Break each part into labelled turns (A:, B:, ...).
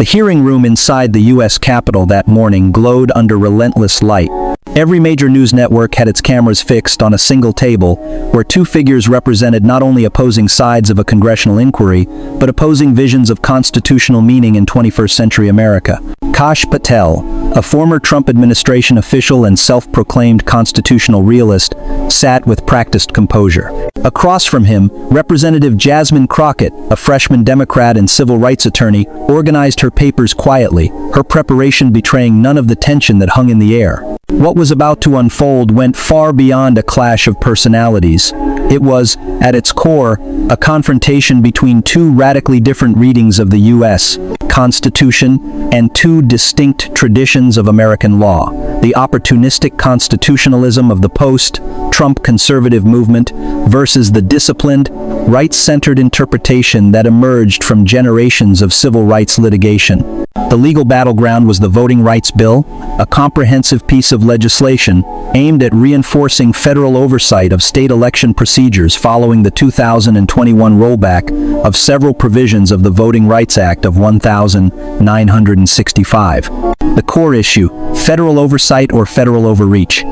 A: The hearing room inside the U.S. Capitol that morning glowed under relentless light. Every major news network had its cameras fixed on a single table, where two figures represented not only opposing sides of a congressional inquiry, but opposing visions of constitutional meaning in 21st century America. Kash Patel, a former Trump administration official and self-proclaimed constitutional realist, sat with practiced composure. Across from him, Representative Jasmine Crockett, a freshman Democrat and civil rights attorney, organized her papers quietly, her preparation betraying none of the tension that hung in the air. What was about to unfold went far beyond a clash of personalities. It was, at its core, a confrontation between two radically different readings of the U.S. Constitution and two distinct traditions of American law: the opportunistic constitutionalism of the post-Trump conservative movement versus the disciplined, rights-centered interpretation that emerged from generations of civil rights litigation. The legal battleground was the Voting Rights Bill, a comprehensive piece of legislation aimed at reinforcing federal oversight of state election procedures following the 2021 rollback of several provisions of the Voting Rights Act of 1965. The core issue: federal oversight or federal overreach.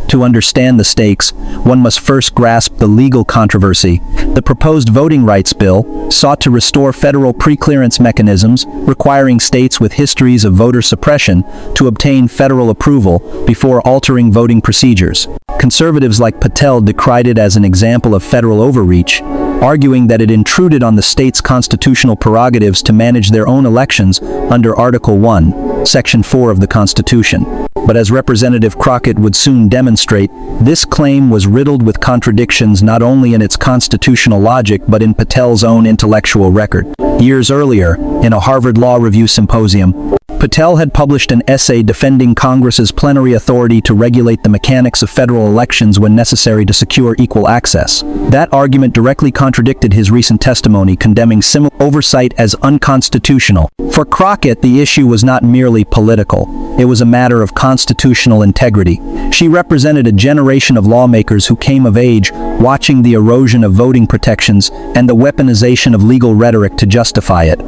A: To understand the stakes, one must first grasp the legal controversy. The proposed Voting Rights Bill sought to restore federal preclearance mechanisms requiring states with histories of voter suppression to obtain federal approval before altering voting procedures. Conservatives like Patel decried it as an example of federal overreach, arguing that it intruded on the state's constitutional prerogatives to manage their own elections under Article 1, Section 4 of the Constitution. But as Representative Crockett would soon demonstrate, this claim was riddled with contradictions not only in its constitutional logic but in Patel's own intellectual record. Years earlier, in a Harvard Law Review symposium, Patel had published an essay defending Congress's plenary authority to regulate the mechanics of federal elections when necessary to secure equal access. That argument directly contradicted his recent testimony condemning similar oversight as unconstitutional. For Crockett, the issue was not merely political. It was a matter of constitutional integrity. She represented a generation of lawmakers who came of age watching the erosion of voting protections and the weaponization of legal rhetoric to justify it.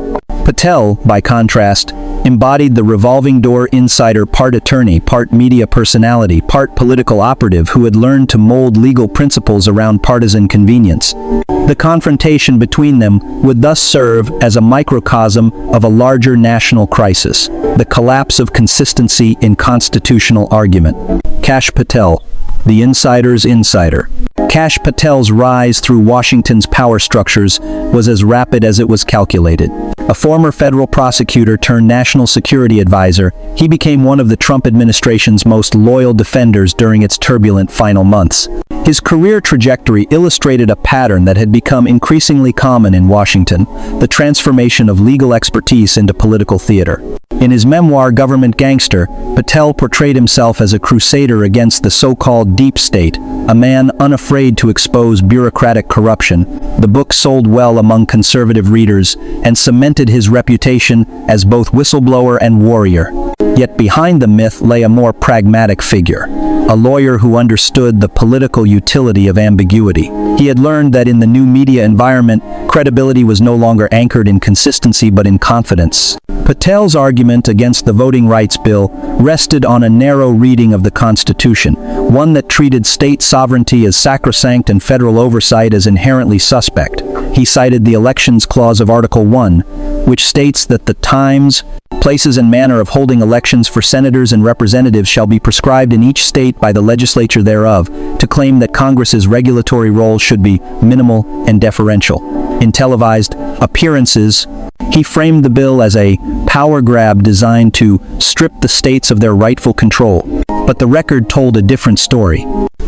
A: Patel, by contrast, embodied the revolving door insider, part attorney, part media personality, part political operative who had learned to mold legal principles around partisan convenience. The confrontation between them would thus serve as a microcosm of a larger national crisis: the collapse of consistency in constitutional argument. Kash Patel, the insider's insider. Kash Patel's rise through Washington's power structures was as rapid as it was calculated. A former federal prosecutor turned national security advisor, he became one of the Trump administration's most loyal defenders during its turbulent final months. His career trajectory illustrated a pattern that had become increasingly common in Washington: the transformation of legal expertise into political theater. In his memoir Government Gangster, Patel portrayed himself as a crusader against the so-called deep state, a man unafraid to expose bureaucratic corruption. The book sold well among conservative readers and cemented his reputation as both whistleblower and warrior. Yet behind the myth lay a more pragmatic figure, a lawyer who understood the political utility of ambiguity. He had learned that in the new media environment, credibility was no longer anchored in consistency but in confidence. Patel's argument against the Voting Rights Bill rested on a narrow reading of the Constitution, one that treated state sovereignty as sacrosanct and federal oversight as inherently suspect. He cited the Elections Clause of Article 1, which states that the times, places and manner of holding elections for senators and representatives shall be prescribed in each state by the legislature thereof, to claim that Congress's regulatory role should be minimal and deferential. In televised appearances, he framed the bill as a power grab designed to strip the states of their rightful control. But the record told a different story.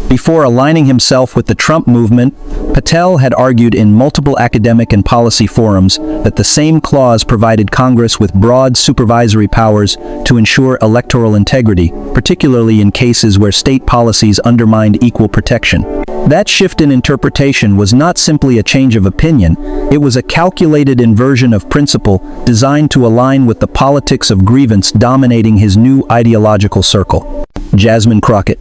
A: Before aligning himself with the Trump movement, Patel had argued in multiple academic and policy forums that the same clause provided Congress with broad supervisory powers to ensure electoral integrity, particularly in cases where state policies undermined equal protection. That shift in interpretation was not simply a change of opinion, it was a calculated inversion of principle designed to align with the politics of grievance dominating his new ideological circle. Jasmine Crockett.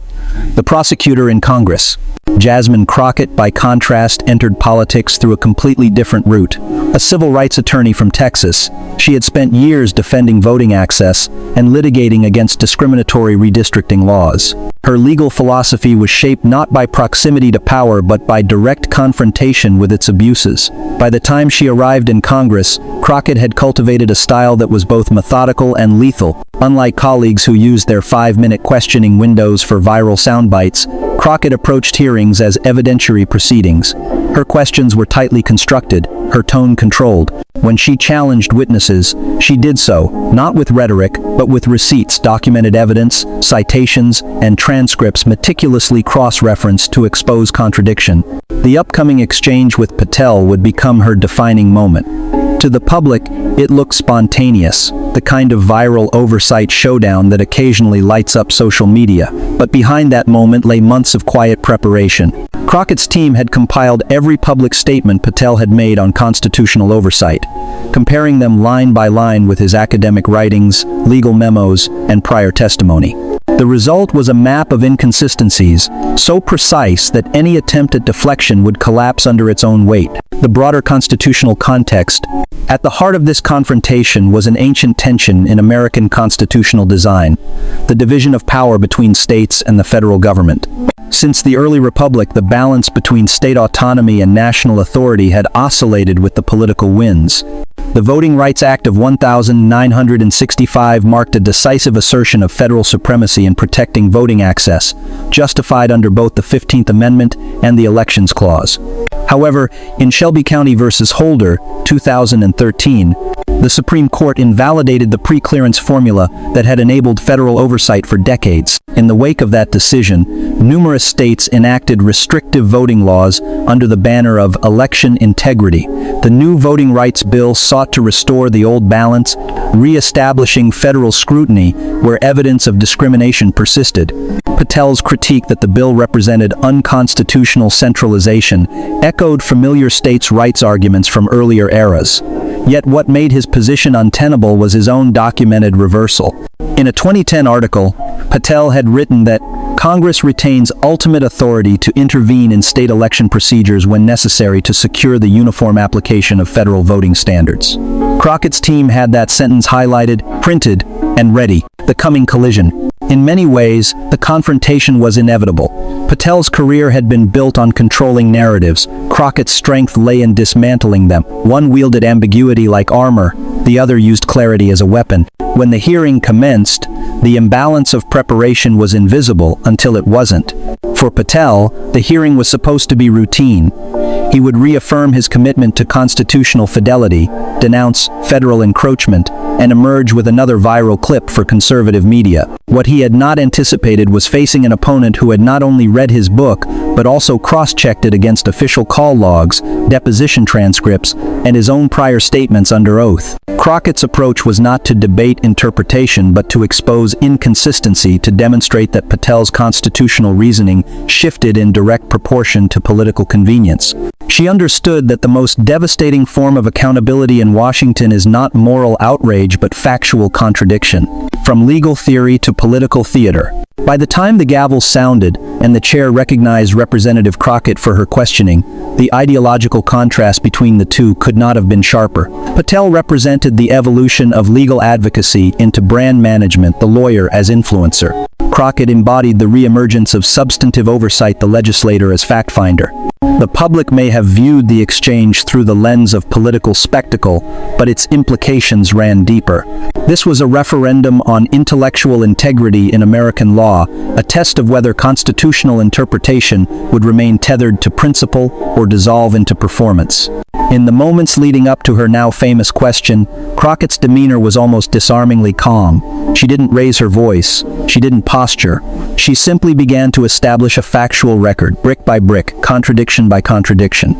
A: The prosecutor in Congress. Jasmine Crockett, by contrast, entered politics through a completely different route. A civil rights attorney from Texas, she had spent years defending voting access and litigating against discriminatory redistricting laws. Her legal philosophy was shaped not by proximity to power but by direct confrontation with its abuses. By the time she arrived in Congress, Crockett had cultivated a style that was both methodical and lethal. Unlike colleagues who used their 5-minute questioning windows for viral soundbites, Crockett approached hearings as evidentiary proceedings. Her questions were tightly constructed, her tone controlled. When she challenged witnesses, she did so, not with rhetoric, but with receipts, documented evidence, citations, and transcripts meticulously cross-referenced to expose contradiction. The upcoming exchange with Patel would become her defining moment. To the public, it looked spontaneous, the kind of viral oversight showdown that occasionally lights up social media. But behind that moment lay months of quiet preparation. Crockett's team had compiled every public statement Patel had made on constitutional oversight, comparing them line by line with his academic writings, legal memos, and prior testimony. The result was a map of inconsistencies, so precise that any attempt at deflection would collapse under its own weight. The broader constitutional context. At the heart of this confrontation was an ancient tension in American constitutional design, the division of power between states and the federal government. Since the early republic, the balance between state autonomy and national authority had oscillated with the political winds. The Voting Rights Act of 1965 marked a decisive assertion of federal supremacy in protecting voting access, justified under both the 15th Amendment and the Elections Clause. However, in Shelby County v. Holder, 2013, the Supreme Court invalidated the pre-clearance formula that had enabled federal oversight for decades. In the wake of that decision, numerous states enacted restrictive voting laws under the banner of election integrity. The new voting rights bill sought to restore the old balance, re-establishing federal scrutiny where evidence of discrimination persisted. Patel's critique that the bill represented unconstitutional centralization echoed familiar states' rights arguments from earlier eras. Yet what made his position untenable was his own documented reversal. In a 2010 article, Patel had written that Congress retains ultimate authority to intervene in state election procedures when necessary to secure the uniform application of federal voting standards. Crockett's team had that sentence highlighted, printed, and ready. The coming collision. In many ways, the confrontation was inevitable. Patel's career had been built on controlling narratives. Crockett's strength lay in dismantling them. One wielded ambiguity like armor, the other used clarity as a weapon. When the hearing commenced, the imbalance of preparation was invisible until it wasn't. For Patel, the hearing was supposed to be routine. He would reaffirm his commitment to constitutional fidelity, denounce federal encroachment, and emerge with another viral clip for conservative media. What he had not anticipated was facing an opponent who had not only read his book, but also cross-checked it against official call logs, deposition transcripts, and his own prior statements under oath. Crockett's approach was not to debate interpretation but to expose inconsistency, to demonstrate that Patel's constitutional reasoning shifted in direct proportion to political convenience. She understood that the most devastating form of accountability in Washington is not moral outrage but factual contradiction. From legal theory to political theater. By the time the gavel sounded and the chair recognized Representative Crockett for her questioning, the ideological contrast between the two could not have been sharper. Patel represented the evolution of legal advocacy into brand management, the lawyer as influencer. Crockett embodied the reemergence of substantive oversight, the legislator as fact-finder. The public may have viewed the exchange through the lens of political spectacle, but its implications ran deeper. This was a referendum on intellectual integrity in American law, a test of whether constitutional interpretation would remain tethered to principle or dissolve into performance. In the moments leading up to her now famous question, Crockett's demeanor was almost disarmingly calm. She didn't raise her voice. She didn't posture. She simply began to establish a factual record, brick by brick, contradiction by contradiction.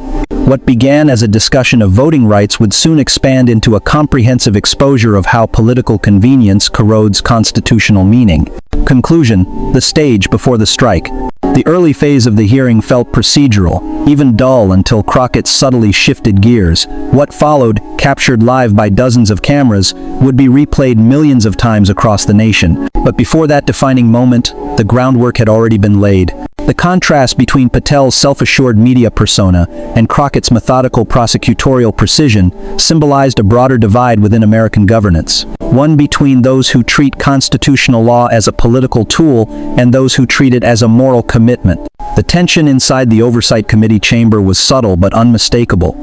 A: What began as a discussion of voting rights would soon expand into a comprehensive exposure of how political convenience corrodes constitutional meaning. Conclusion: the stage before the strike. The early phase of the hearing felt procedural, even dull until Crockett subtly shifted gears. What followed, captured live by dozens of cameras, would be replayed millions of times across the nation. But before that defining moment, the groundwork had already been laid. The contrast between Patel's self-assured media persona and Crockett's methodical prosecutorial precision symbolized a broader divide within American governance. One between those who treat constitutional law as a political tool and those who treat it as a moral commitment. The tension inside the Oversight Committee chamber was subtle but unmistakable.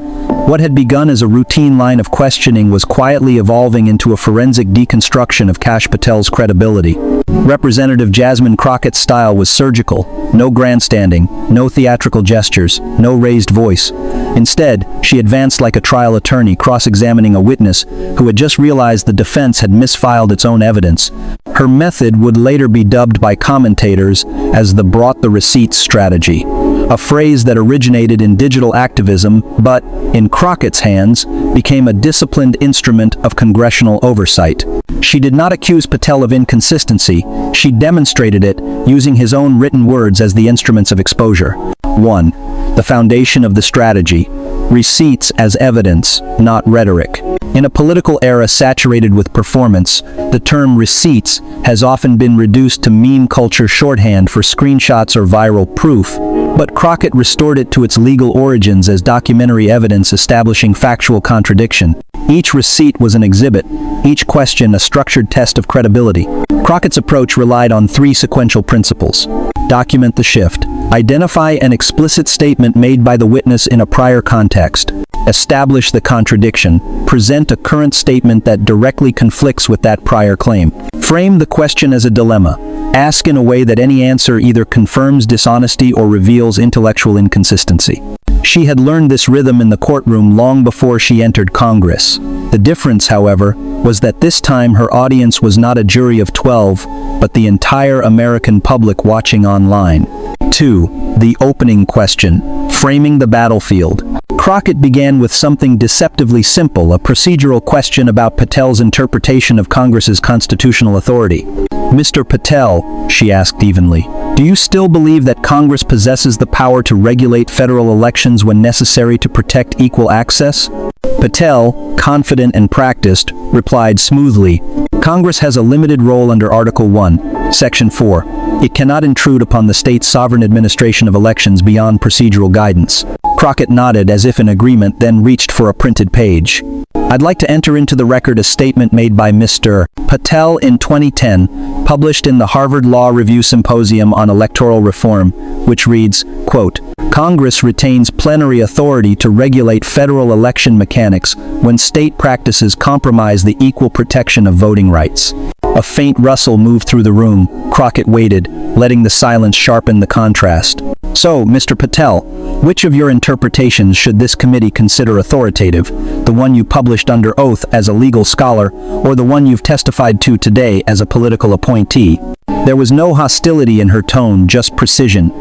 A: What had begun as a routine line of questioning was quietly evolving into a forensic deconstruction of Kash Patel's credibility. Representative Jasmine Crockett's style was surgical. No grandstanding, no theatrical gestures, no raised voice. Instead, she advanced like a trial attorney cross-examining a witness who had just realized the defense had misfiled its own evidence. Her method would later be dubbed by commentators as the "brought the receipts" strategy, a phrase that originated in digital activism but, in Crockett's hands, became a disciplined instrument of congressional oversight. She did not accuse Patel of inconsistency, she demonstrated it, using his own written words as the instruments of exposure. 1. The foundation of the strategy. Receipts as evidence, not rhetoric. In a political era saturated with performance, the term receipts has often been reduced to meme culture shorthand for screenshots or viral proof, but Crockett restored it to its legal origins as documentary evidence establishing factual contradiction. Each receipt was an exhibit, each question a structured test of credibility. Crockett's approach relied on three sequential principles. Document the shift. Identify an explicit statement made by the witness in a prior context. Establish the contradiction. Present a current statement that directly conflicts with that prior claim. Frame the question as a dilemma. Ask in a way that any answer either confirms dishonesty or reveals intellectual inconsistency. She had learned this rhythm in the courtroom long before she entered Congress. The difference, however, was that this time her audience was not a jury of 12, but the entire American public watching online. 2. The opening question. Framing the battlefield. Crockett began with something deceptively simple, a procedural question about Patel's interpretation of Congress's constitutional authority. Mr. Patel, she asked evenly, do you still believe that Congress possesses the power to regulate federal elections when necessary to protect equal access? Patel, confident and practiced, replied smoothly, Congress has a limited role under Article 1, Section 4. It cannot intrude upon the state's sovereign administration of elections beyond procedural guidance. Crockett nodded as if in agreement, then reached for a printed page. I'd like to enter into the record a statement made by Mr. Patel in 2010, published in the Harvard Law Review Symposium on Electoral Reform, which reads, quote, Congress retains plenary authority to regulate federal election mechanics when state practices compromise the equal protection of voting rights. A faint rustle moved through the room. Crockett waited, letting the silence sharpen the contrast. So, Mr. Patel, which of your interpretations should this committee consider authoritative? The one you published under oath as a legal scholar, or the one you've testified to today as a political appointee? There was no hostility in her tone, just precision.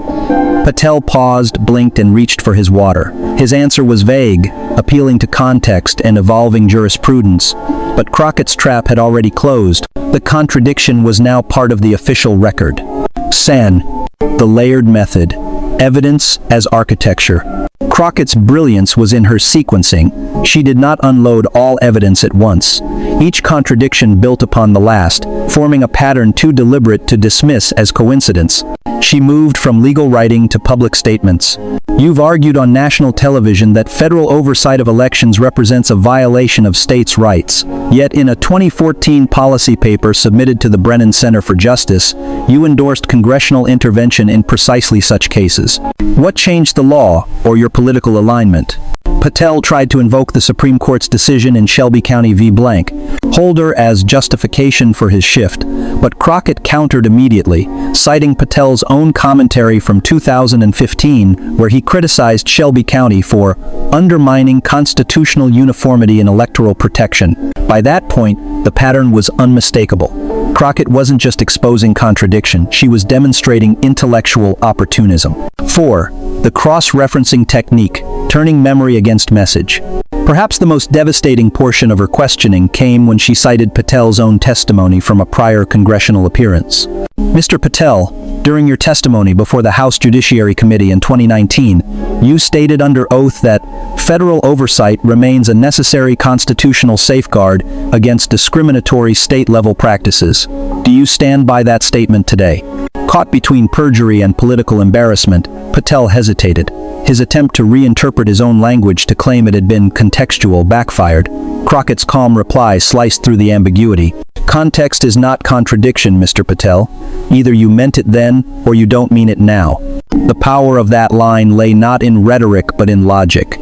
A: Patel paused, blinked, and reached for his water. His answer was vague, appealing to context and evolving jurisprudence. But Crockett's trap had already closed. The contradiction was now part of the official record. San. The layered method. Evidence as architecture. Crockett's brilliance was in her sequencing. She did not unload all evidence at once. Each contradiction built upon the last, forming a pattern too deliberate to dismiss as coincidence. She moved from legal writing to public statements. You've argued on national television that federal oversight of elections represents a violation of states' rights. Yet in a 2014 policy paper submitted to the Brennan Center for Justice, you endorsed congressional intervention in precisely such cases. What changed the law, or your political alignment? Patel tried to invoke the Supreme Court's decision in Shelby County v. Blank, Holder as justification for his shift, but Crockett countered immediately, citing Patel's own commentary from 2015 where he criticized Shelby County for undermining constitutional uniformity in electoral protection. By that point, the pattern was unmistakable. Crockett wasn't just exposing contradiction, she was demonstrating intellectual opportunism. 4. The cross-referencing technique, turning memory against message. Perhaps the most devastating portion of her questioning came when she cited Patel's own testimony from a prior congressional appearance. Mr. Patel, during your testimony before the House Judiciary Committee in 2019, you stated under oath that federal oversight remains a necessary constitutional safeguard against discriminatory state-level practices. Do you stand by that statement today? Caught between perjury and political embarrassment, Patel hesitated. His attempt to reinterpret his own language to claim it had been contextual backfired. Crockett's calm reply sliced through the ambiguity. Context is not contradiction, Mr. Patel. Either you meant it then, or you don't mean it now. The power of that line lay not in rhetoric but in logic.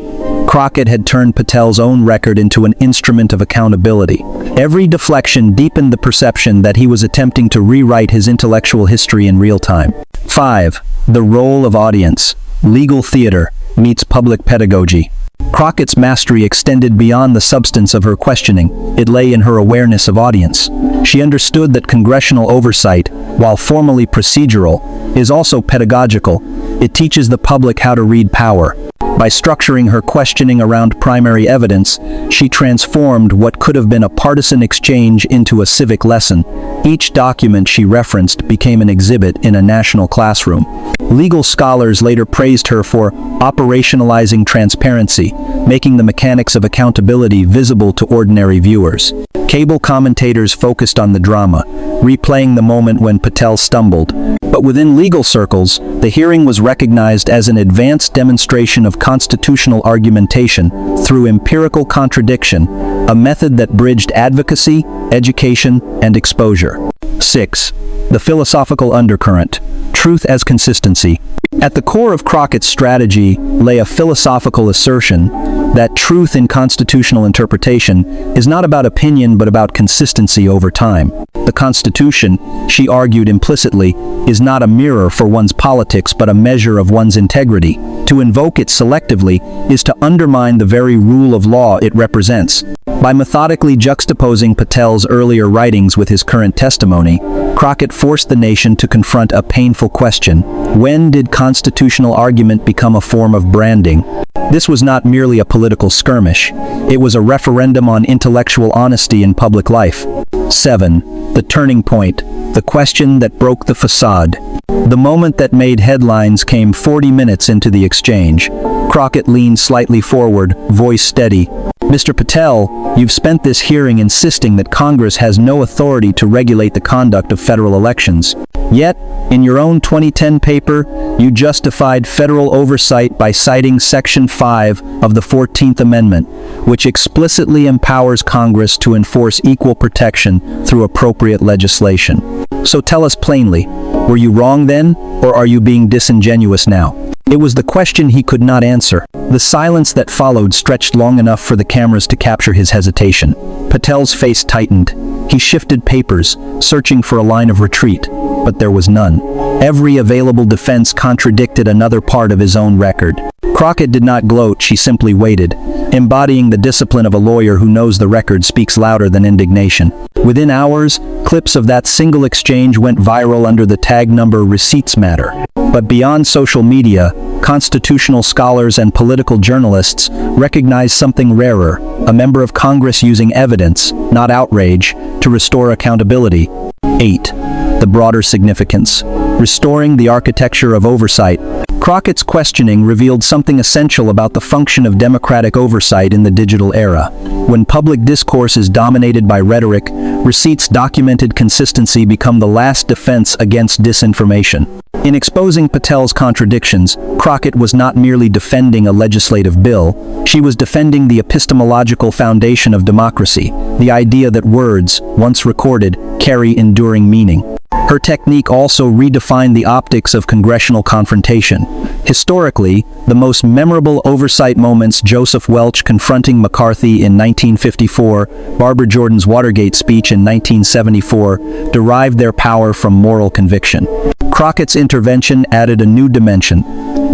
A: Crockett had turned Patel's own record into an instrument of accountability. Every deflection deepened the perception that he was attempting to rewrite his intellectual history in real time. 5. The role of audience. Legal theater meets public pedagogy. Crockett's mastery extended beyond the substance of her questioning. It lay in her awareness of audience. She understood that congressional oversight, while formally procedural, is also pedagogical. It teaches the public how to read power. By structuring her questioning around primary evidence, she transformed what could have been a partisan exchange into a civic lesson. Each document she referenced became an exhibit in a national classroom. Legal scholars later praised her for operationalizing transparency, making the mechanics of accountability visible to ordinary viewers. Cable commentators focused on the drama, replaying the moment when Patel stumbled. But within legal circles, the hearing was recognized as an advanced demonstration of constitutional argumentation through empirical contradiction, a method that bridged advocacy, education, and exposure. 6. The philosophical undercurrent. Truth as consistency. At the core of Crockett's strategy lay a philosophical assertion that truth in constitutional interpretation is not about opinion but about consistency over time. The Constitution, she argued implicitly, is not a mirror for one's politics but a measure of one's integrity. To invoke it selectively is to undermine the very rule of law it represents. By methodically juxtaposing Patel's earlier writings with his current testimony, Crockett forced the nation to confront a painful question. When did constitutional argument become a form of branding? This was not merely a political skirmish. It was a referendum on intellectual honesty in public life. 7. The turning point. The question that broke the facade. The moment that made headlines came 40 minutes into the exchange. Crockett leaned slightly forward, voice steady. Mr. Patel, you've spent this hearing insisting that Congress has no authority to regulate the conduct of federal elections. Yet, in your own 2010 paper, you justified federal oversight by citing Section 5 of the 14th Amendment, which explicitly empowers Congress to enforce equal protection through appropriate legislation. So tell us plainly, were you wrong then, or are you being disingenuous now? It was the question he could not answer. The silence that followed stretched long enough for the cameras to capture his hesitation. Patel's face tightened. He shifted papers, searching for a line of retreat, but there was none. Every available defense contradicted another part of his own record. Crockett did not gloat, she simply waited, embodying the discipline of a lawyer who knows the record speaks louder than indignation. Within hours, clips of that single exchange went viral under the tag number "Receipts Matter." But beyond social media, constitutional scholars and political journalists recognized something rarer, a member of Congress using evidence, not outrage, to restore accountability. 8. The broader significance. Restoring the architecture of oversight. Crockett's questioning revealed something essential about the function of democratic oversight in the digital era. When public discourse is dominated by rhetoric, receipts documented consistency become the last defense against disinformation. In exposing Patel's contradictions, Crockett was not merely defending a legislative bill, she was defending the epistemological foundation of democracy, the idea that words, once recorded, carry enduring meaning. Her technique also redefined the optics of congressional confrontation. Historically, the most memorable oversight moments, Joseph Welch confronting McCarthy in 1954, Barbara Jordan's Watergate speech in 1974, derived their power from moral conviction. Crockett's intervention added a new dimension: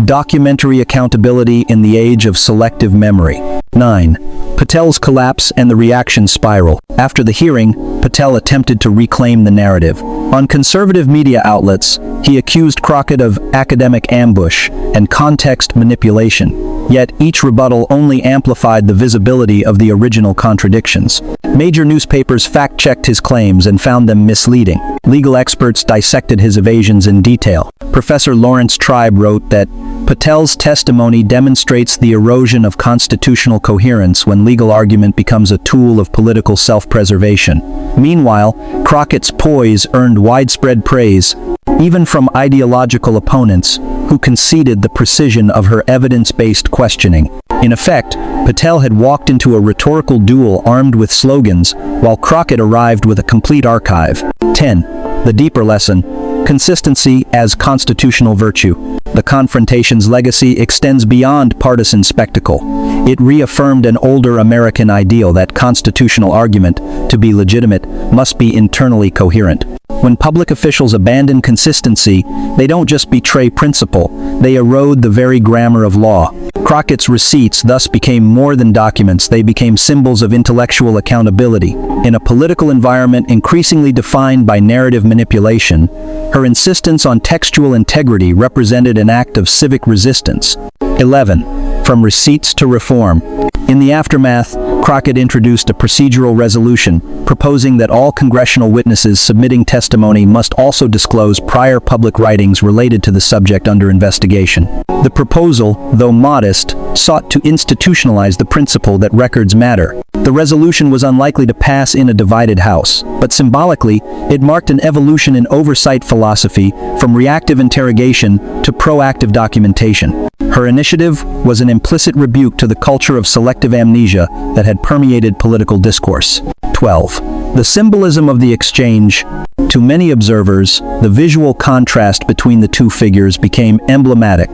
A: documentary accountability in the age of selective memory. 9. Patel's collapse and the reaction spiral. After the hearing, Patel attempted to reclaim the narrative. On conservative media outlets, he accused Crockett of academic ambush and context manipulation. yet each rebuttal only amplified the visibility of the original contradictions. Major newspapers fact-checked his claims and found them misleading. Legal experts dissected his evasions in detail. Professor Lawrence Tribe wrote that Patel's testimony demonstrates the erosion of constitutional coherence when legal argument becomes a tool of political self-preservation. Meanwhile, Crockett's poise earned widespread praise, even from ideological opponents who conceded the precision of her evidence-based questioning. In effect, Patel had walked into a rhetorical duel armed with slogans, while Crockett arrived with a complete archive. 10. The deeper lesson: consistency as constitutional virtue. The confrontation's legacy extends beyond partisan spectacle. It reaffirmed an older American ideal that constitutional argument, to be legitimate, must be internally coherent. When public officials abandon consistency, they don't just betray principle, they erode the very grammar of law. Crockett's receipts thus became more than documents, they became symbols of intellectual accountability. In a political environment increasingly defined by narrative manipulation, her insistence on textual integrity represented an act of civic resistance. 11. From receipts to reform. In the aftermath, Crockett introduced a procedural resolution proposing that all congressional witnesses submitting testimony must also disclose prior public writings related to the subject under investigation. The proposal, though modest, sought to institutionalize the principle that records matter. The resolution was unlikely to pass in a divided House, but symbolically, it marked an evolution in oversight philosophy from reactive interrogation to proactive documentation. Her initiative was an implicit rebuke to the culture of selective amnesia that had permeated political discourse. 12. The symbolism of the exchange. To many observers, the visual contrast between the two figures became emblematic.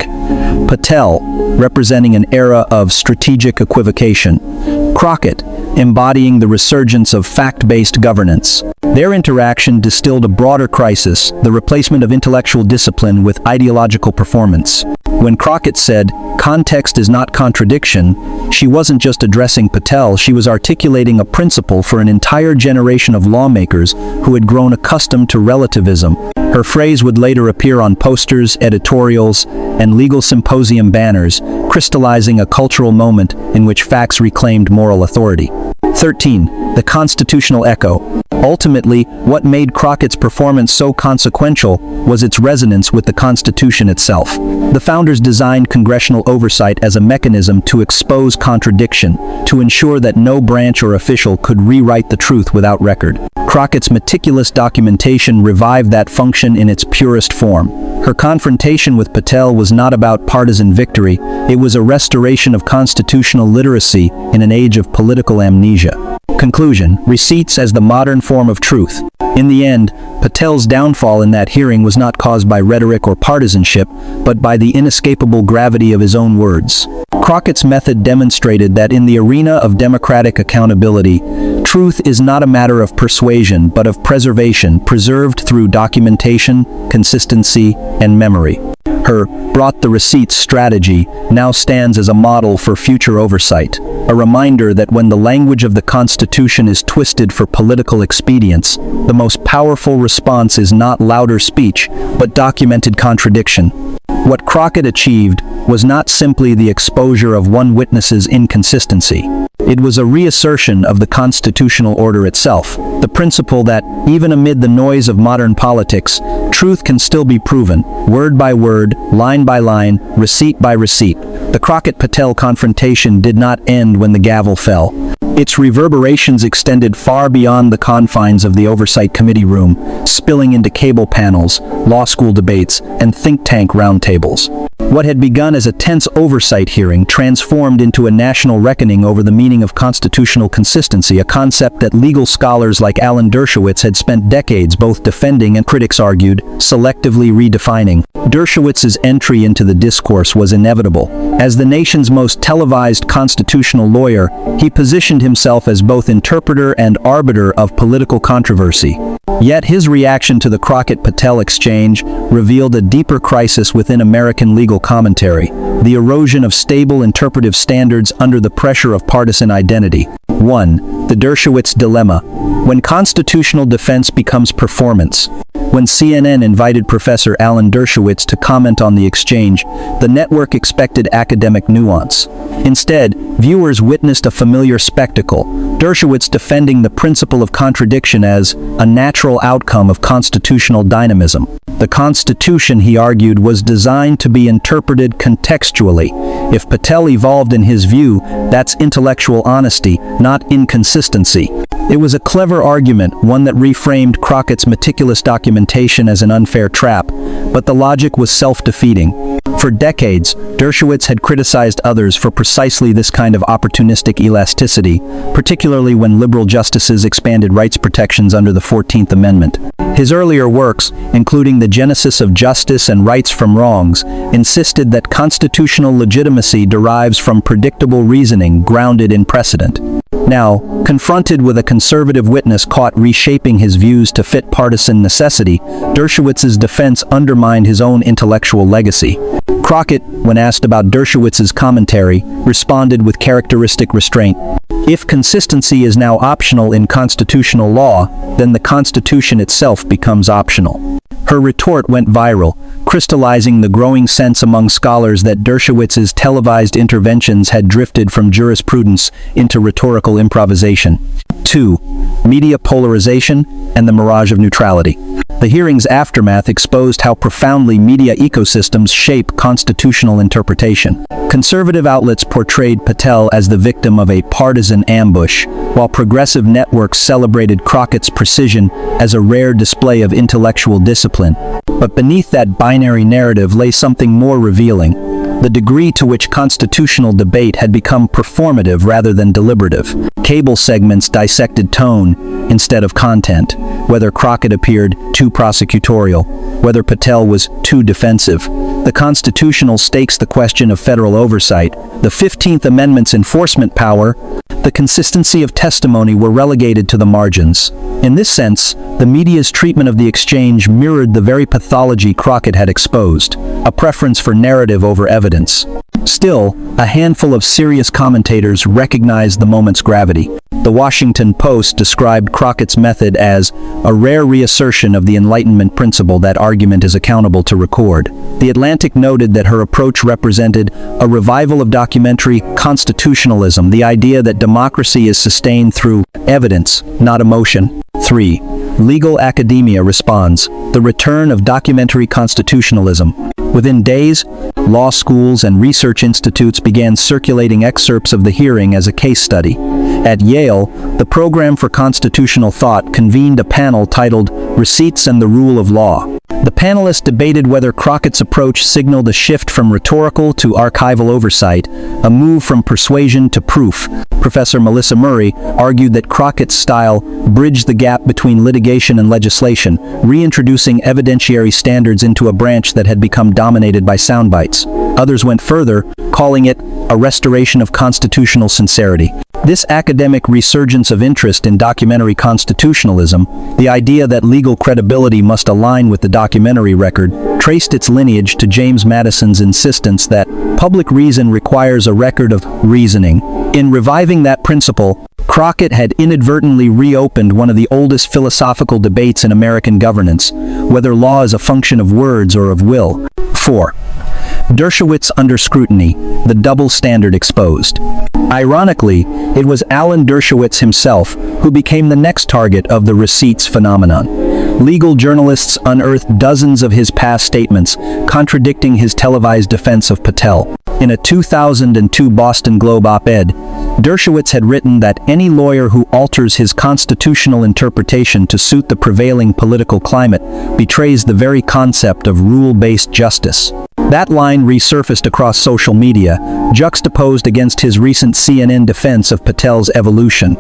A: Patel, representing an era of strategic equivocation. Crockett, embodying the resurgence of fact-based governance. Their interaction distilled a broader crisis, the replacement of intellectual discipline with ideological performance. When Crockett said, "Context is not contradiction," she wasn't just addressing Patel, she was articulating a principle for an entire generation of lawmakers who had grown accustomed to relativism. Her phrase would later appear on posters, editorials, and legal symposium banners, crystallizing a cultural moment in which facts reclaimed moral authority. 13. The constitutional echo. Ultimately, what made Crockett's performance so consequential was its resonance with the Constitution itself. The founders designed congressional oversight as a mechanism to expose contradiction, to ensure that no branch or official could rewrite the truth without record. Crockett's meticulous documentation revived that function in its purest form. Her confrontation with Patel was not about partisan victory, it was a restoration of constitutional literacy in an age of political amnesia. Conclusion: receipts as the modern form of truth. In the end, Patel's downfall in that hearing was not caused by rhetoric or partisanship, but by the inescapable gravity of his own words. Crockett's method demonstrated that in the arena of democratic accountability, truth is not a matter of persuasion but of preservation, preserved through documentation, consistency, and memory. Her "brought the receipts" strategy now stands as a model for future oversight, a reminder that when the language of the Constitution is twisted for political expedience, the most powerful response is not louder speech, but documented contradiction. What Crockett achieved was not simply the exposure of one witness's inconsistency. It was a reassertion of the constitutional order itself, the principle that, even amid the noise of modern politics, truth can still be proven, word by word, line by line, receipt by receipt. The Crockett-Patel confrontation did not end when the gavel fell. Its reverberations extended far beyond the confines of the Oversight Committee room, spilling into cable panels, law school debates, and think tank roundtables. What had begun as a tense oversight hearing transformed into a national reckoning over the meaning of constitutional consistency, a concept that legal scholars like Alan Dershowitz had spent decades both defending and, critics argued, selectively redefining. Dershowitz's entry into the discourse was inevitable. As the nation's most televised constitutional lawyer, he positioned himself as both interpreter and arbiter of political controversy. Yet his reaction to the Crockett-Patel exchange revealed a deeper crisis within American legal commentary, the erosion of stable interpretive standards under the pressure of partisan identity. 1. The Dershowitz dilemma. When constitutional defense becomes performance. When CNN invited Professor Alan Dershowitz to comment on the exchange, the network expected academic nuance. Instead, viewers witnessed a familiar spectacle, Dershowitz defending the principle of contradiction as a natural outcome of constitutional dynamism. The Constitution, he argued, was designed to be interpreted contextually. If Patel evolved in his view, that's intellectual honesty, not inconsistency. It was a clever argument, one that reframed Crockett's meticulous documentation as an unfair trap, but the logic was self-defeating. For decades, Dershowitz had criticized others for precisely this kind of opportunistic elasticity, particularly when liberal justices expanded rights protections under the 14th Amendment. His earlier works, including The Genesis of Justice and Rights from Wrongs, insisted that constitutional legitimacy derives from predictable reasoning grounded in precedent. Now, confronted with a conservative witness caught reshaping his views to fit partisan necessity, Dershowitz's defense undermined his own intellectual legacy. Crockett, when asked about Dershowitz's commentary, responded with characteristic restraint. If consistency is now optional in constitutional law, then the Constitution itself becomes optional. Her retort went viral, crystallizing the growing sense among scholars that Dershowitz's televised interventions had drifted from jurisprudence into rhetorical improvisation. 2. Media polarization and the mirage of neutrality. The hearing's aftermath exposed how profoundly media ecosystems shape constitutional interpretation. Conservative outlets portrayed Patel as the victim of a partisan ambush, while progressive networks celebrated Crockett's precision as a rare display of intellectual discipline. But beneath that binary narrative lay something more revealing: the degree to which constitutional debate had become performative rather than deliberative. Cable segments dissected tone instead of content, whether Crockett appeared too prosecutorial, whether Patel was too defensive. The constitutional stakes, the question of federal oversight, the 15th Amendment's enforcement power, the consistency of testimony were relegated to the margins. In this sense, the media's treatment of the exchange mirrored the very pathology Crockett had exposed, a preference for narrative over evidence. Still, a handful of serious commentators recognized the moment's gravity. The Washington Post described Crockett's method as a rare reassertion of the Enlightenment principle that argument is accountable to record. The Atlantic noted that her approach represented a revival of documentary constitutionalism, the idea that democracy is sustained through evidence, not emotion. 3. Legal academia responds: the return of documentary constitutionalism. Within days, law schools and research institutes began circulating excerpts of the hearing as a case study. At Yale, the Program for Constitutional Thought convened a panel titled Receipts and the Rule of Law. The panelists debated whether Crockett's approach signaled a shift from rhetorical to archival oversight, a move from persuasion to proof. Professor Melissa Murray argued that Crockett's style bridged the gap between litigation and legislation, reintroducing evidentiary standards into a branch that had become dominated by soundbites. Others went further, calling it a restoration of constitutional sincerity. This academic resurgence of interest in documentary constitutionalism, the idea that legal credibility must align with the documentary record, traced its lineage to James Madison's insistence that public reason requires a record of reasoning. In reviving that principle, Crockett had inadvertently reopened one of the oldest philosophical debates in American governance, whether law is a function of words or of will. 4. Dershowitz under scrutiny, the double standard exposed. Ironically, it was Alan Dershowitz himself who became the next target of the receipts phenomenon. Legal journalists unearthed dozens of his past statements, contradicting his televised defense of Patel. In a 2002 Boston Globe op-ed, Dershowitz had written that any lawyer who alters his constitutional interpretation to suit the prevailing political climate betrays the very concept of rule-based justice. That line resurfaced across social media, juxtaposed against his recent CNN defense of Patel's evolution.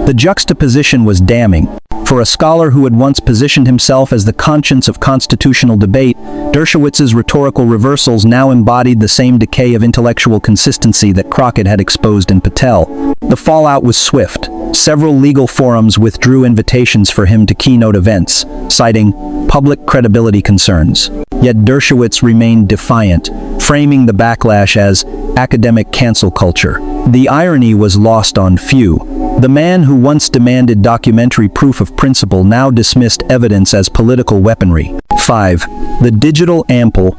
A: The juxtaposition was damning. For a scholar who had once positioned himself as the conscience of constitutional debate, Dershowitz's rhetorical reversals now embodied the same decay of intellectual consistency that Crockett had exposed in Patel. The fallout was swift. Several legal forums withdrew invitations for him to keynote events, citing public credibility concerns. Yet Dershowitz remained defiant, framing the backlash as academic cancel culture. The irony was lost on few. The man who once demanded documentary proof of principle now dismissed evidence as political weaponry. 5. The digital ample